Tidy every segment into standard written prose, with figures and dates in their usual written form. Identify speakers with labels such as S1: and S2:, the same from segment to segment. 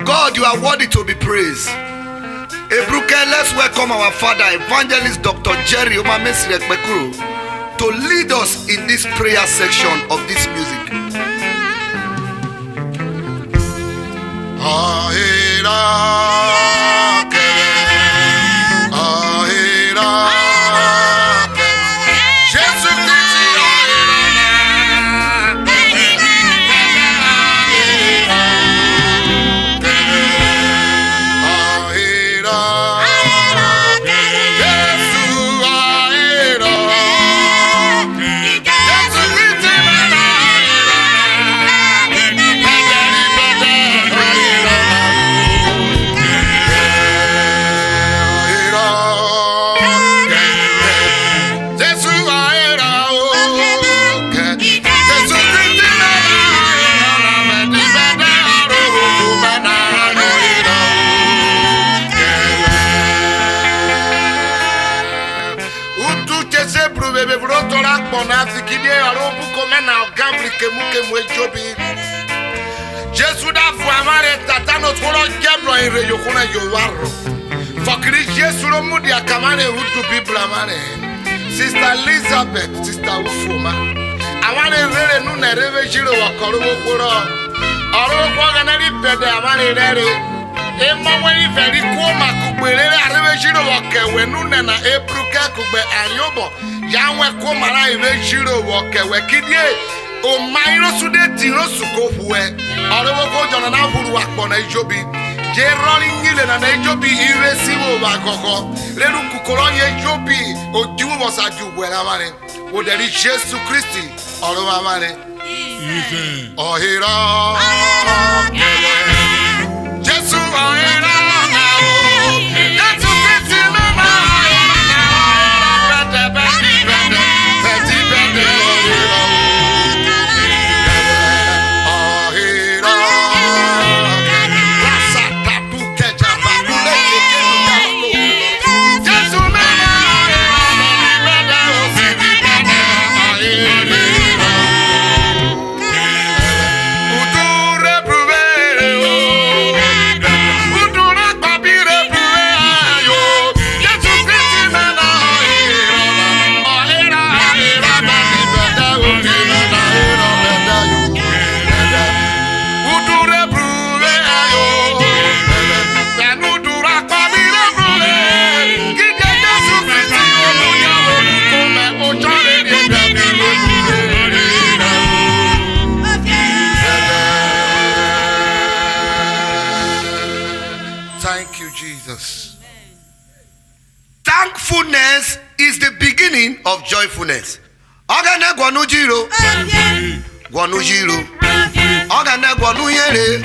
S1: God, you are worthy to be praised. EBRUKE, let's welcome our father, Evangelist Dr. JIROGHENE EKPEKURO, to lead us in this prayer section of this music. Jesus da fuamare tatano tolo gebro ire yokuna yowaro. Fokri Jesus lo mudi akamane hutu biblamane. Sister Elizabeth, Sister Ufuma. Awane rere nu na reve jiro wakoro wokoro. Oro kwa ganari pede awane rere. Ema weni veri kuma kubelele areve jiro wakewe nu na EBRUKE kugbe AYOBOR. Yanwe kumara ire jiro wakewe kidie. O mairo sude tiro sukohue. Orewoko jona na buru akpo na ijobi. Je rolling ngile na ijobi ire siwo wakoko. Lelu kukolo nye ijobi. Oju wosa juwela mane. Oderi Jesu Christi. Orewa mane. OGHERO. Jesu OGHERO. Jesu Christi mama. Thankfulness is the beginning of joyfulness. Ogene gwanu jiro. Gwanu jiro. Ogene gwanu yere.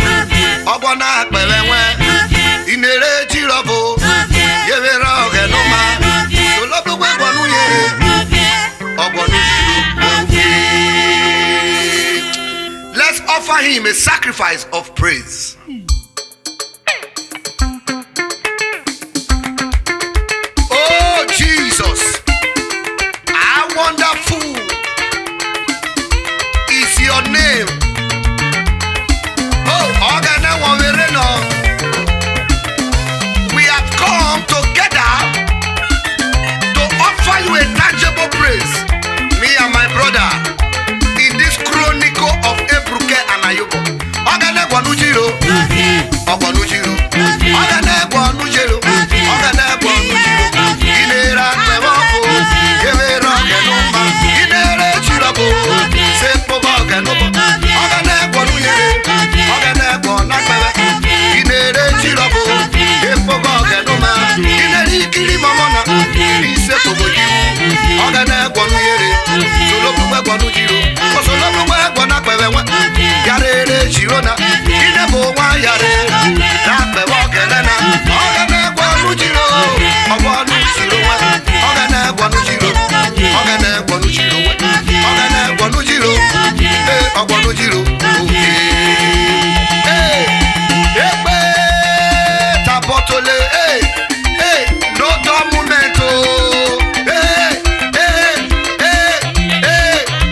S1: Ogwana akpelenwe. Inere jirobo. Yewere ogenoma. Solobwe gwanu yere. Ogwanu jiro. Let's offer him a sacrifice of praise. Jesus, how wonderful is your name. Oh, we have come together to offer you a tangible praise, me and my brother, in this chronicle of EBRUKE and AYOBOR. Ogene gwanu jiro. Ogwanu jiro. Ogene gwanu jiro. Ogene gwanu jiro. Inera kwewofo. Yewere ogenoma. Inere jirobo. Sepo ogenobo. Ogene gwanu yere. Ogene gwanu akpewe. Inere jirobo. Sepo ogenoma. Inere ikiri mamona. Isepo gojibu. Ogene gwanu yere. Solobwe gwanu jiro. Solobwe gwanu akpewe. Yarere jirona. Inebo wa yare. Nakpewe ogenena. Ogene gwanu jiro. Ogwanu jiro wa. Ogene gwanu jiro. Ogene gwanu jiro wa. Ogene gwanu jiro. Ogwanu jiro. Ekpe tabotole. No document.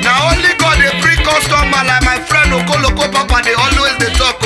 S1: Now only God dey bring customer like my friend Okoloko Papa. They always they talk.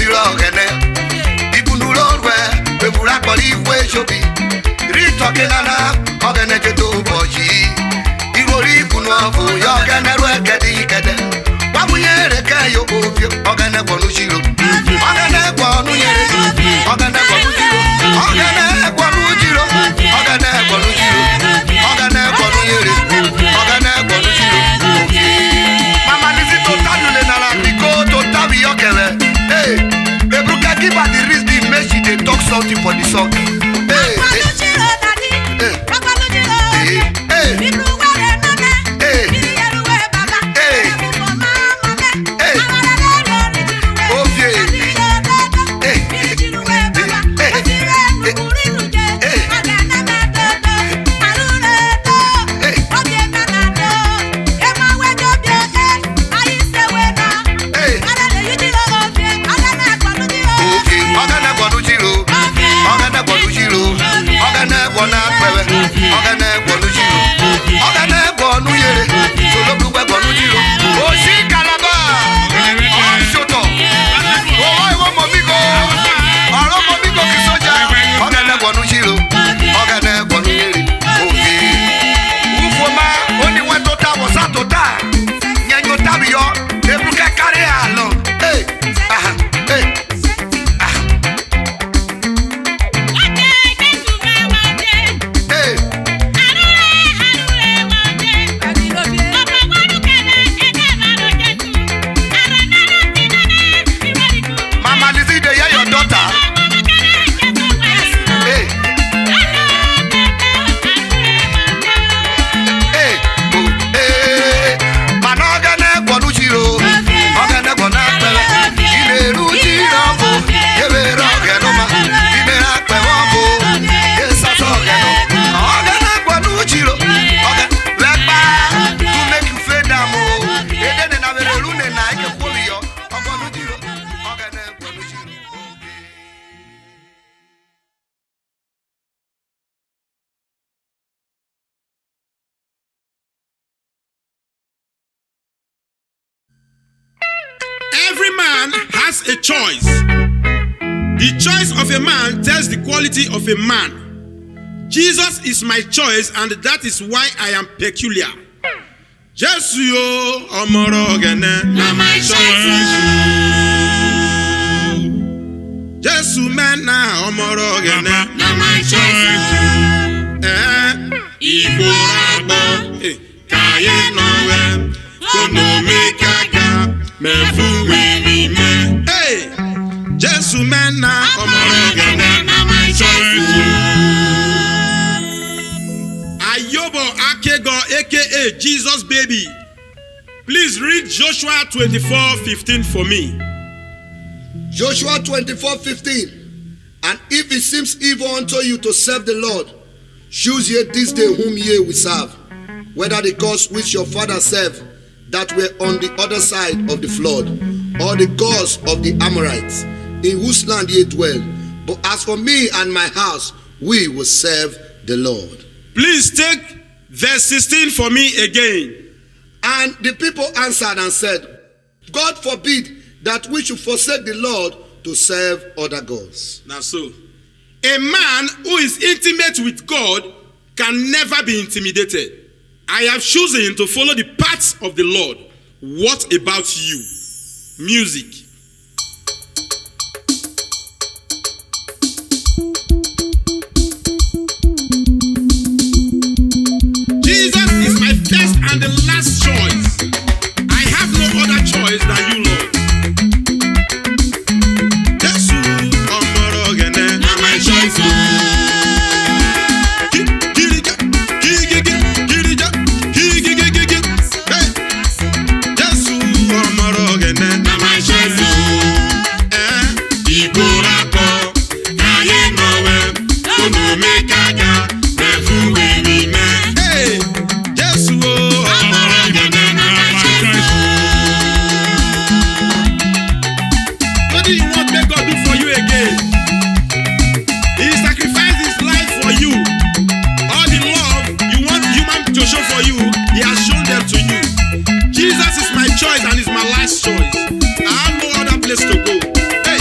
S1: JIROGHENE. Ibunulorwe, Beburakoli Wejobi. Ritokenana, OGHENE Jeto Boji. Igori Bunovu, Yogene Rwekedi. Wabuyere Kayo Obio, OGHENE Bonujiro. OGHENE Bonuyere, OGHENE Bonujiro. OGHENE Bonujiro, OGHENE Bonujiro. OGHENE Bonuyere, OGHENE Bonujiro. Mama Lizzy to tabule na la Rico to tabi yokele. Hey, EBRUKE give her the reason make she dey talk something for the song. Hey, hey, hey, hey, hey,
S2: Every man has a choice. The choice of a man tells the quality of a man. Jesus is my choice, and that is why I am peculiar. Jesus, EMOREME, na my choice. Jesus, man, na EMOREME, na my choice. Iborabo, kaye nowe, kono mekaka. Hey, Jesus man na EMOREME na my choice. AYOBOR AKEGOR aka Jesus baby. Please read Joshua 24:15 for me.
S1: Joshua 24:15. And if it seems evil unto you to serve the Lord, choose ye this day whom ye will serve, whether the gods which your father served that were on the other side of the flood, or the gods of the Amorites, in whose land ye dwell. But as for me and my house, we will serve the Lord.
S2: Please take verse 16 for me again.
S1: And the people answered and said, God forbid that we should forsake the Lord to serve other gods.
S2: Now so, a man who is intimate with God can never be intimidated. I have chosen to follow the paths of the Lord. What about you? Music. Jesus is my first and the last choice. I have no other choice than you, Lord. Jesus, EMOREME, na my choice. Choice and it's my last choice. I have no other place to go. Hey.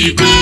S2: Jesus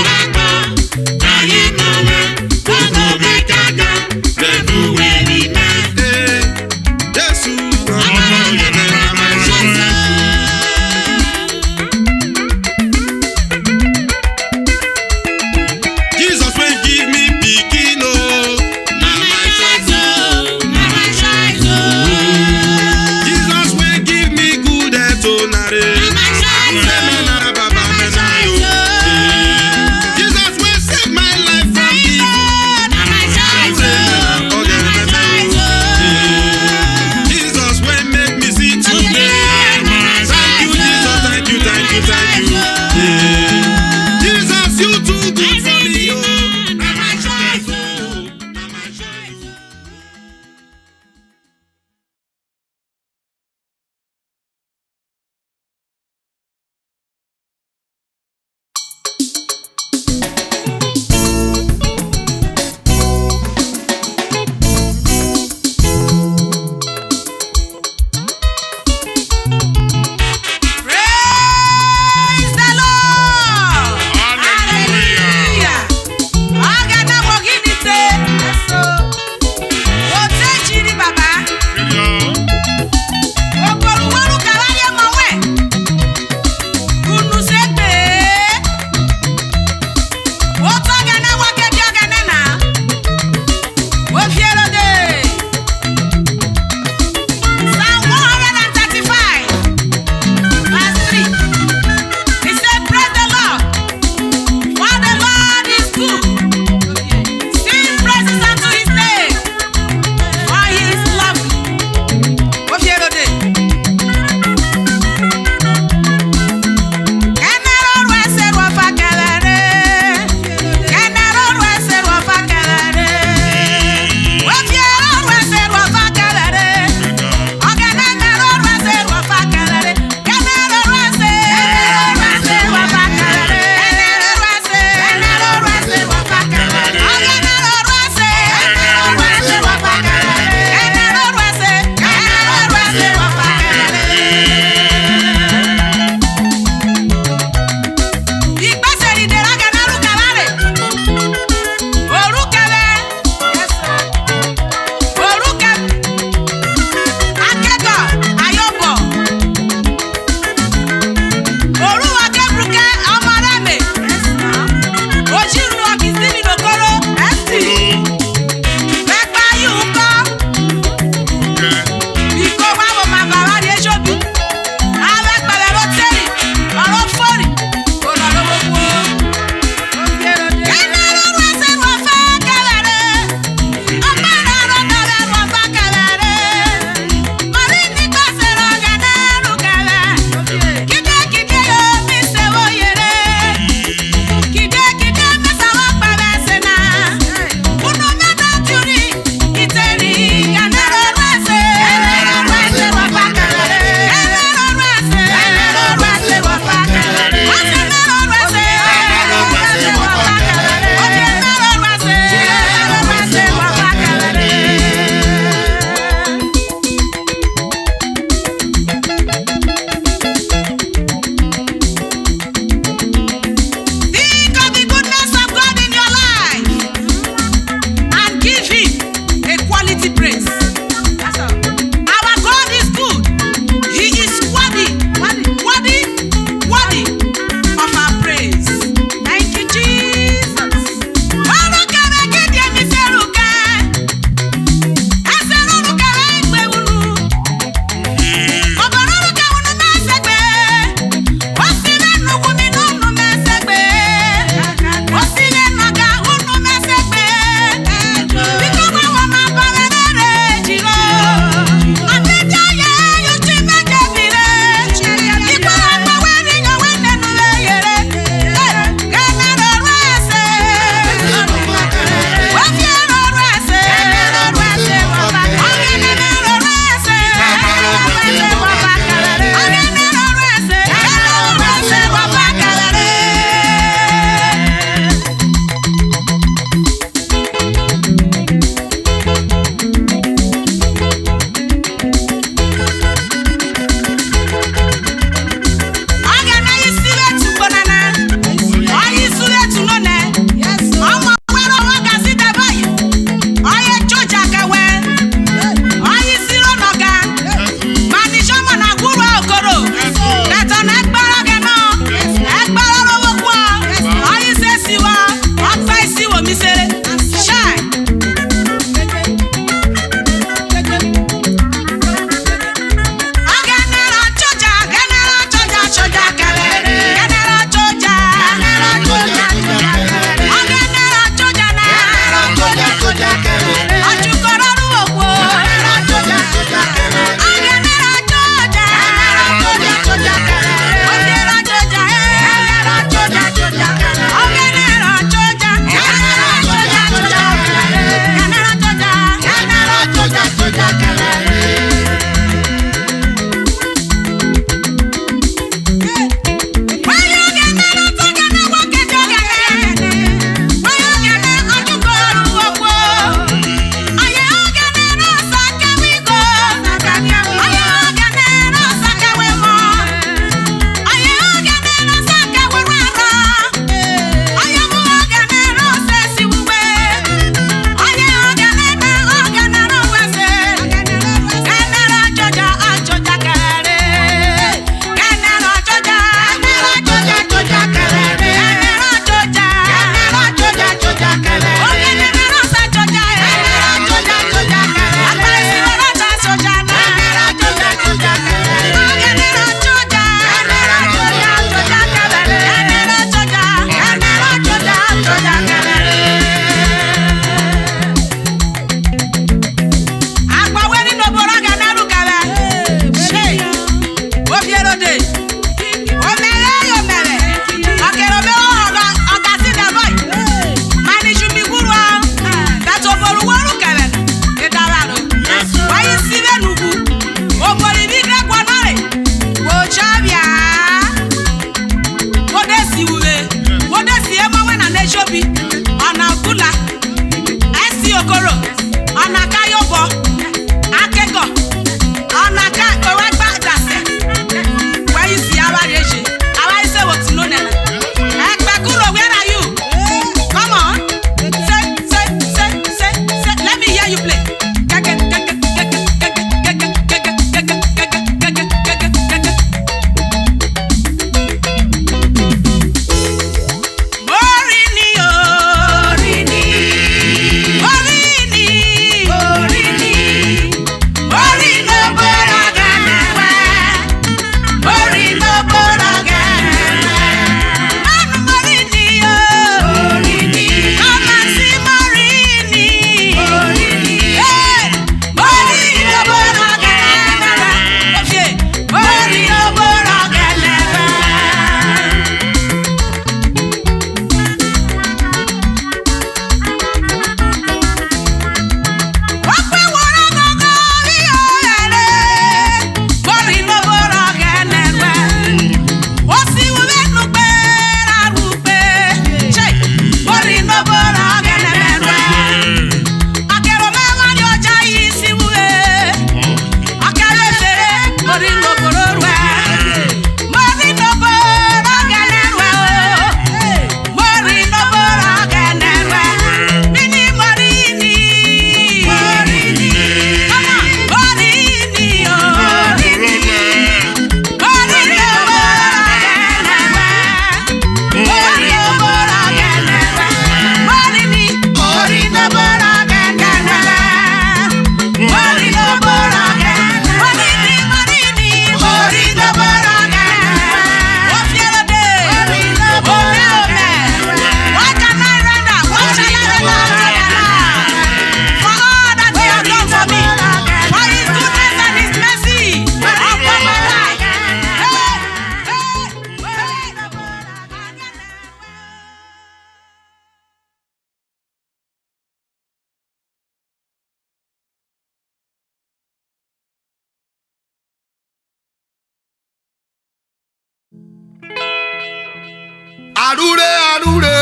S1: Arure, arure,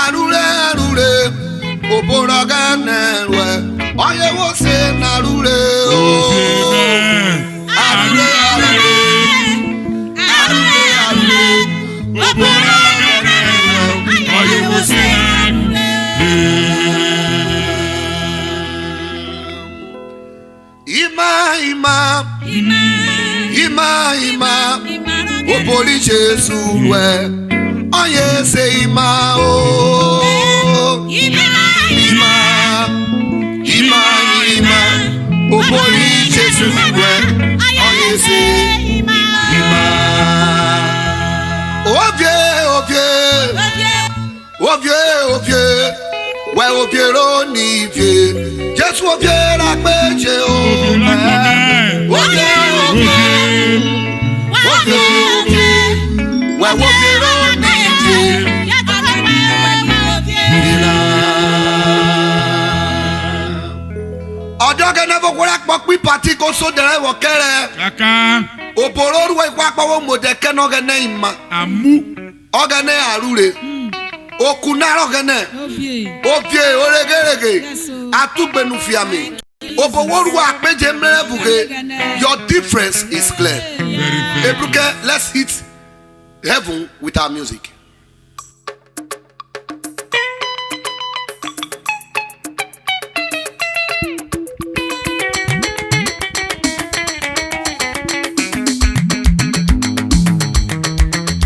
S1: arure, arure, Oboroghene, oye wo se narure, arure, arure, arure, arure, Oboroghene, oye wo se Ima, Oboli Jesu we, oye se ima o. Ima, Oboli Jesu we, oye se ima. Ovie, we obiero ni vie. Jesu obiera peje o. Ovie, we obiero ni vie. Ojoghene vokwara pokpi party ko so dere wo kere.
S2: Kaka.
S1: Oboro ruwe kwa pawo modeke no gene ima.
S2: Amu.
S1: Ogene arure. Okunarogene. Ovie oregerege. Atugbenu fiame. Oboworu akpeje mrebuge. Your difference is clear. Ebruke, let's hit heaven with our music.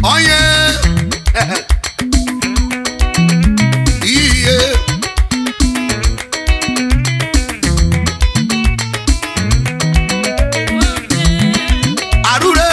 S1: Oh yeah. Yeah. Arure,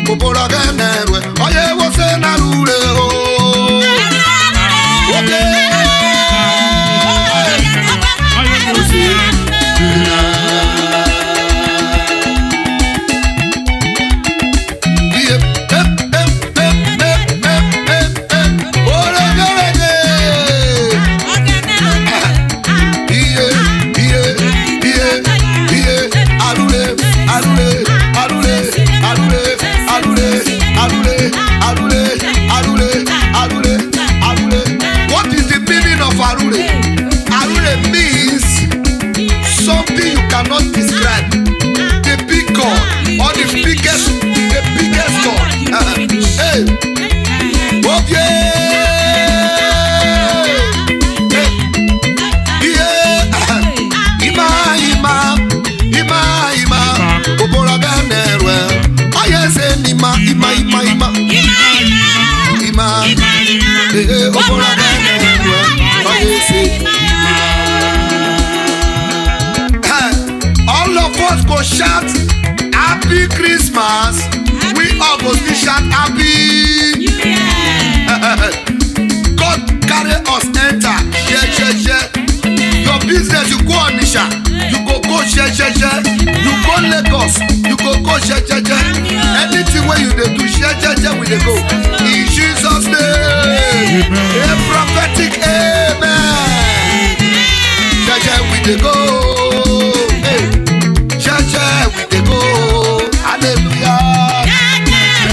S1: Oboroghene, oh yeah, what's an arure? All of us go shout Happy Christmas. We all go shout Happy. God carry us enter. Your business you go on Nisha. You go you go Lagos. You go anything where you do we dey go. In Jesus' name. A prophetic amen. We dey go. We dey go. Hallelujah.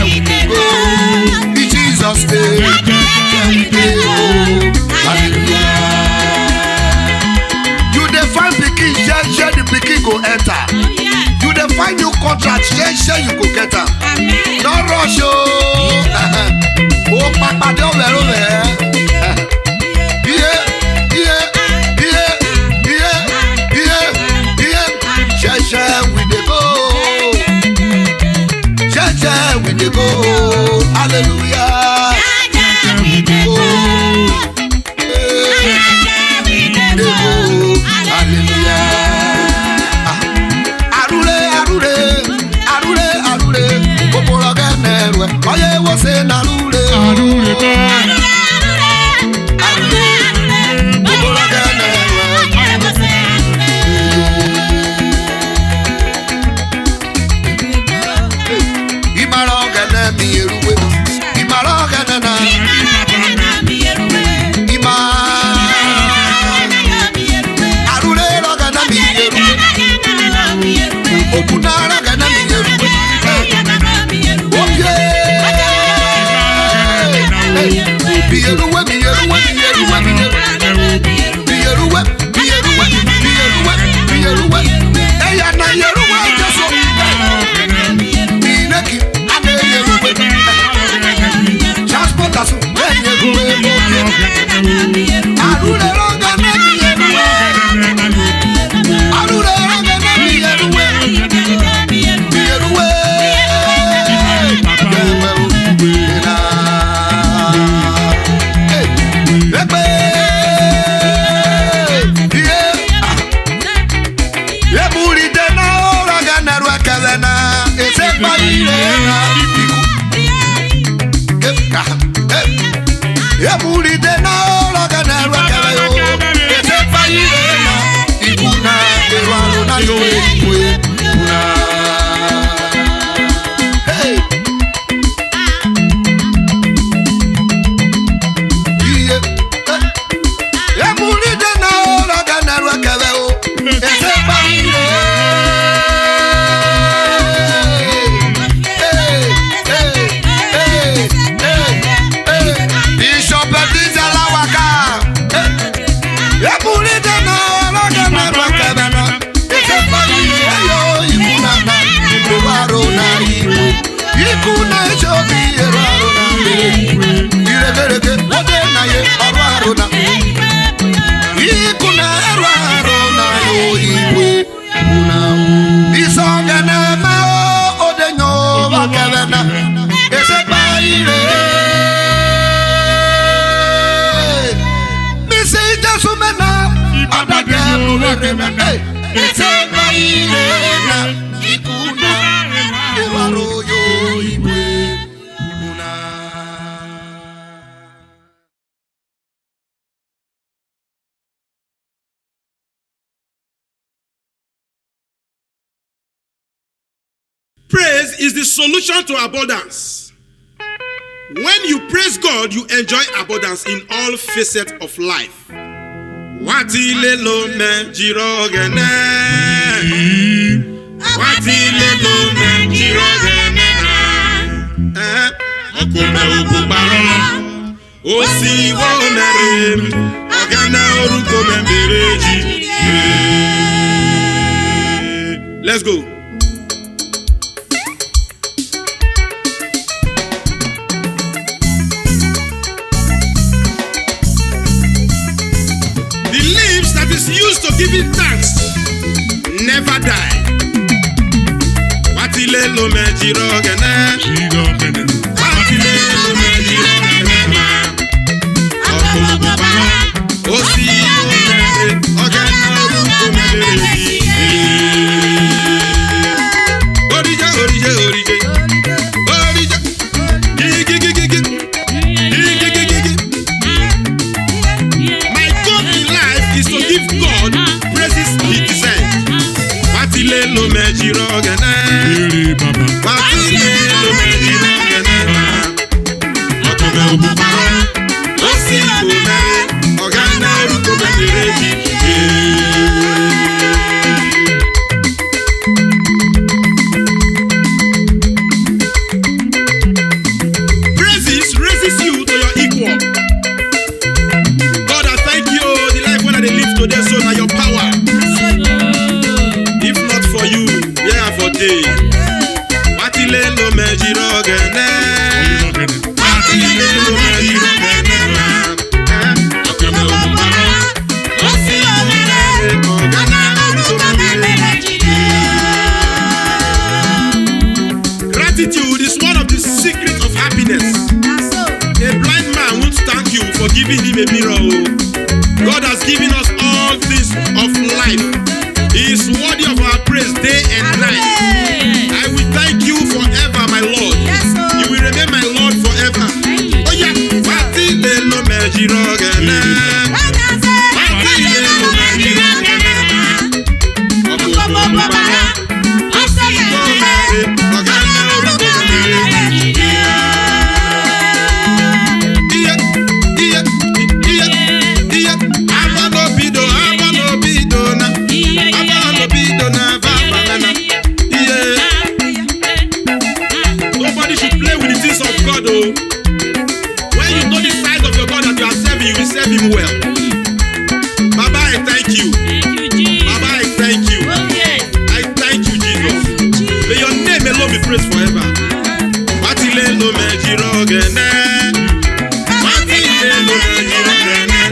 S1: We dey go. In Jesus' name. We dey go. Hallelujah. You dey find pikin, the pikin go enter. You dey find new contract, you go get am. No rush o. Oh, papa dey over. We dey go. Oye wo se na rule.
S2: Praise is the solution to abundance. When you praise God, you enjoy abundance in all facets of life. TILELOME JIROGHENE. TILELOME JIROGHENE. Okume ukubaro. Osi wo mere. Ogana oruko membereji. Let's go. Used to giving thanks never die. TILELOME JIROGHENE. TILELOME JIROGHENE. Osi ogana oruko membereji. Orije. My goal in life is to give God praises he deserves. TILELOME JIROGHENE. TILELOME JIROGHENE. Okume ukubaro. Osi ogana oruko membereji. Praises raises you to your equal. God, I thank you. The life when I live today, so now your power. If not for you, yeah, for day. TILELOME JIROGHENE. TILELOME JIROGHENE. Okume ukubaro. Osi ogana oruko membereji. Gratitude is one of the secrets of happiness. A blind man won't thank you for giving him a mirror. God has given us all things of life. He is worthy of our praise day and night. I will thank you forever, my Lord. You will remain God, oh. When you know the size of your God that you are serving, you will serve him well. Baba, I thank you. Baba, I thank you. I thank you, Jesus. May your name alone be praised forever. TILELOME, JIROGHENE. TILELOME, JIROGHENE.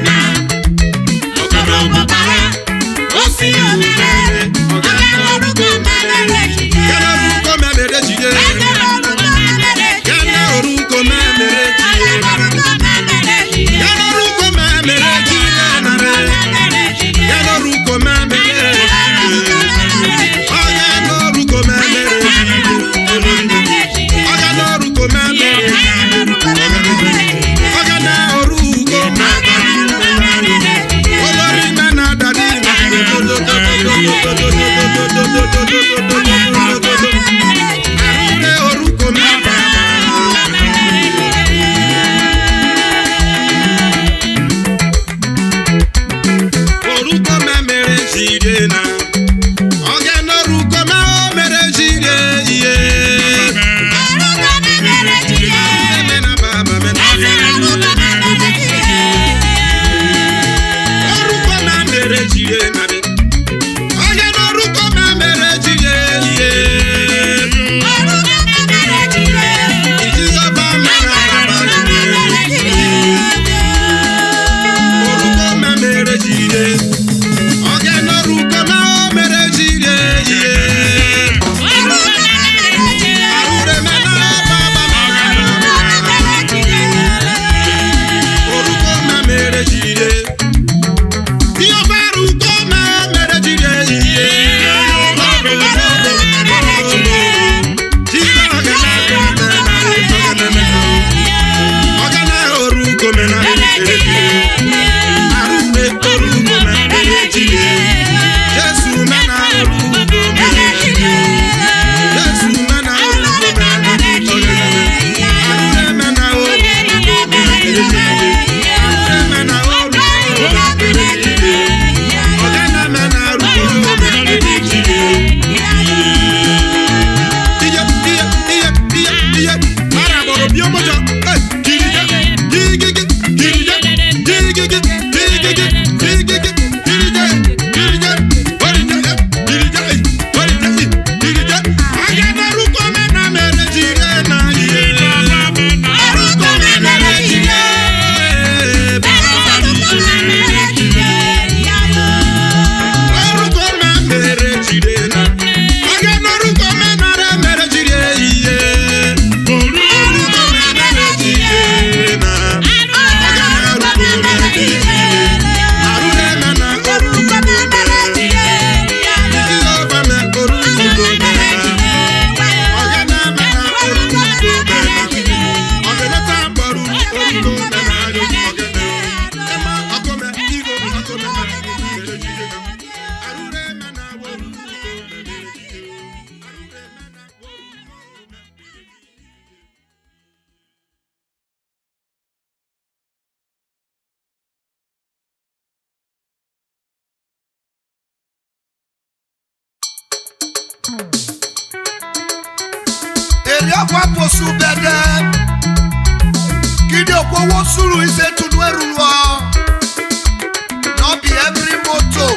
S1: Not be every motor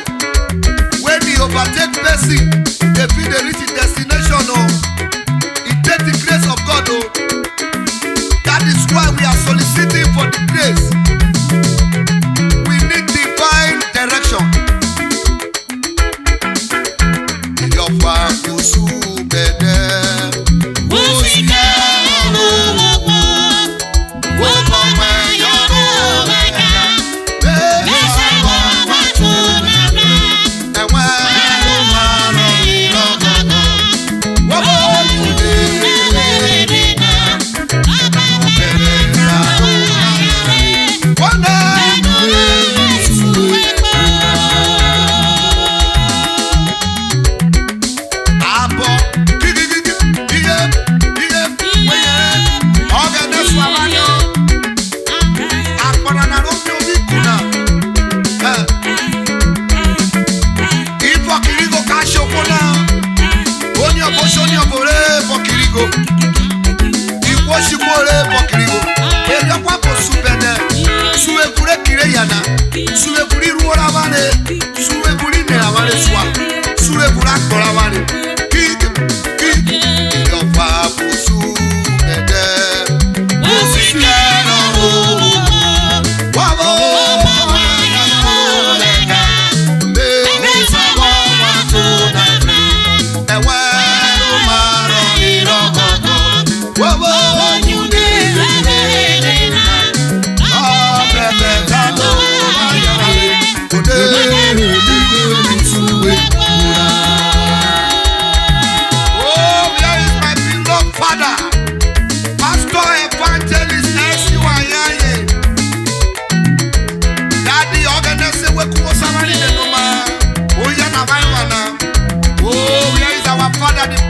S1: when the overtake person, they feel they reach the destination. Oh, it takes the grace of God. Oh, that is why we are soliciting for the grace. We need divine direction. Your father Oshikole pokirigo. Ekwa ko subene. Suwe kure kire yana. Suwe kuri ruora vane. Suwe kuri nera vane swa. Suwe kura kora vane. Kik. Yo pa pusu ede. Musikero. Wabo.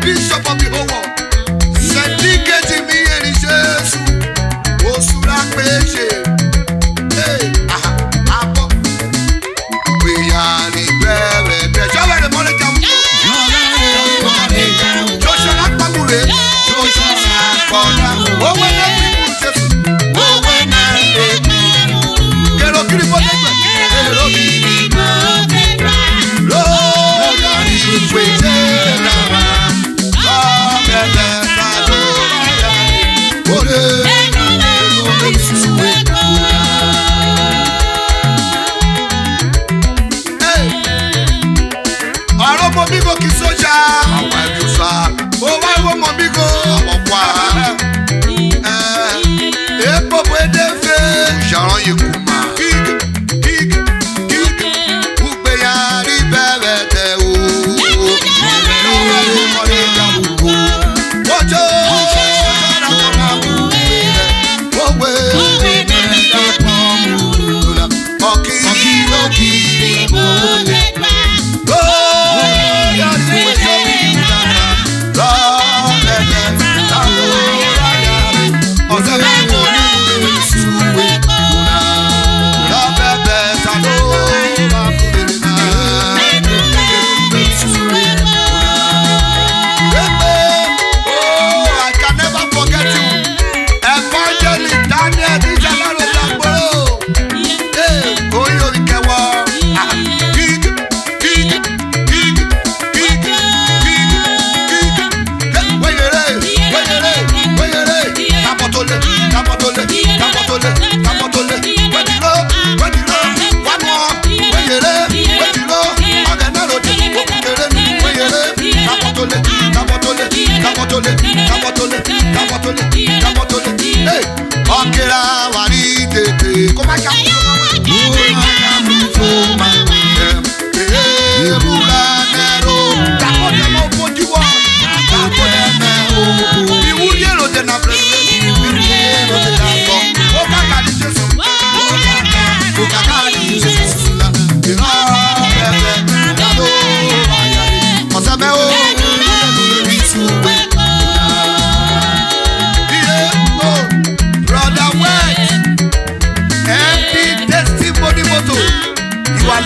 S1: Bishop of the whole world. Sendiketi mi eri Jesu. Osura peje. Hey, abo. We are the very best. Jowe le mole jamu. Joshua Akpagure. Joshua Akpagura. Owe na pipu Jesu. Owe na pipu. Kero kiri potegbe. Kero kiri potegbe. Lord, you are Mobigo kisoja, awa yusa. Owa mobigo, awakwa. Epo bwedefe, jaran yekuma. Kik. Ukbe ya ribebete o. Ojo.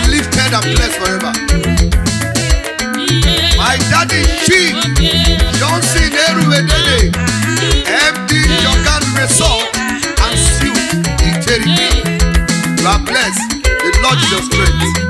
S1: Lifted and blessed forever. My daddy Chief Johnson Eruwedede, MD Jogan Resort and Suite in EJIRO. You are blessed. The Lord is your strength.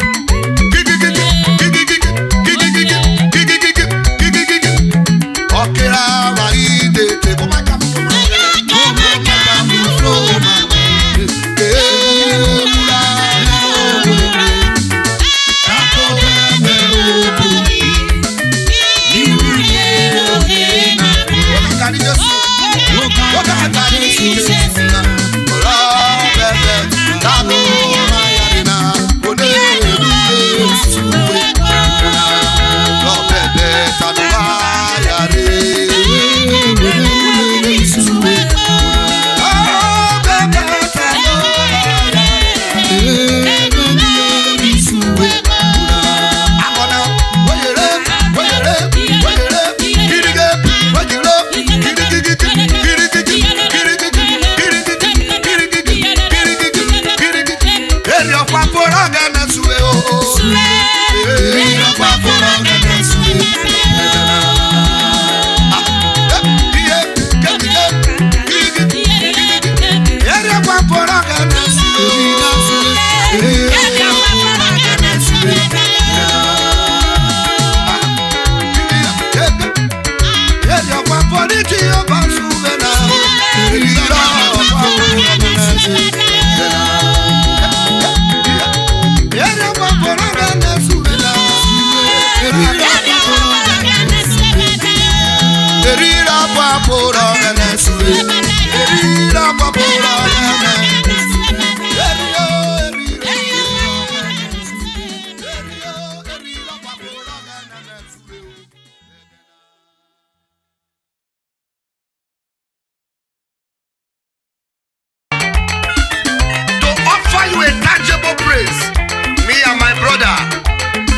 S1: Me and my brother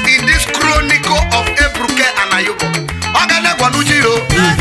S1: in this chronicle of EBRUKE and AYOBOR. OGHENE GUON JIRO.